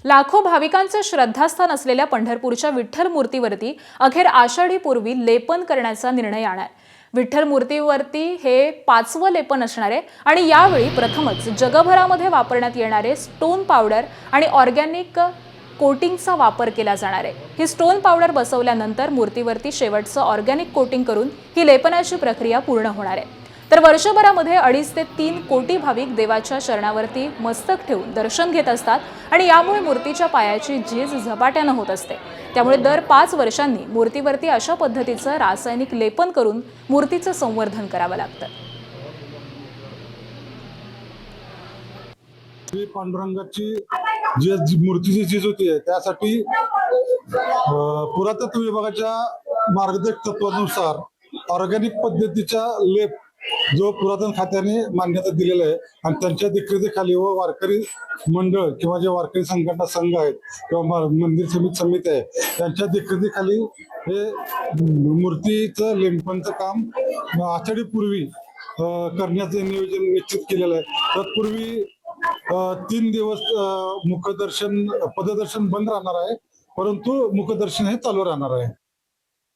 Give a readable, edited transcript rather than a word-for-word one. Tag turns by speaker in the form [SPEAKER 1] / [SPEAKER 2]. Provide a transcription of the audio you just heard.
[SPEAKER 1] लाखो भाविकांचे श्रद्धास्थान असलेल्या पंढरपूरच्या विठ्ठल मूर्तीवरती अखेर आषाढी पूर्वी लेपन करण्याचा निर्णय आलाय। विठ्ठल मूर्तीवरती हे 5वं लेपन असणार आहे आणि यावेळी प्रथमच जगभरामध्ये वापरण्यात येणारे स्टोन पावडर आणि ऑर्गॅनिक कोटिंगचा वापर केला जाणार आहे। ही स्टोन पावडर बसवल्यानंतर मूर्तीवरती शेवटचं ऑर्गॅनिक कोटिंग करून ही लेपनाची प्रक्रिया पूर्ण होणार आहे। तर वर्षभरामध्ये 2.5 ते 3 कोटी भाविक देवाच्या चरणावरती मस्तक ठेवून दर्शन घेत असतात आणि यामुळे मूर्तीच्या पायाची झीज झपाट्याने होत असते। त्यामुळे दर 5 वर्षांनी मूर्तीवरती अशा पद्धतीचं रासायनिक लेपन करून मूर्तीचं संवर्धन करावं लागतं।
[SPEAKER 2] पांडुरंगाची जी मूर्तीची झीज होती त्यासाठी पुरातत्व विभागाच्या मार्गदर्शक तत्वानुसार ऑर्गॅनिक पद्धतीचा लेप जो पुरातन खात्याने मान्यता दिलेला आहे आणि त्यांच्या देखरेखीखाली व वारकरी मंडळ किंवा जे वारकरी संघटना संघ आहेत किंवा मंदिर समिती आहे त्यांच्या देखरेखीखाली हे मूर्तीचं लेपनचं काम आषाढी पूर्वी करण्याचं नियोजन निश्चित केलेलं आहे। तत्पूर्वी 3 दिवस पददर्शन बंद राहणार आहे, परंतु मुखदर्शन हे चालू राहणार आहे।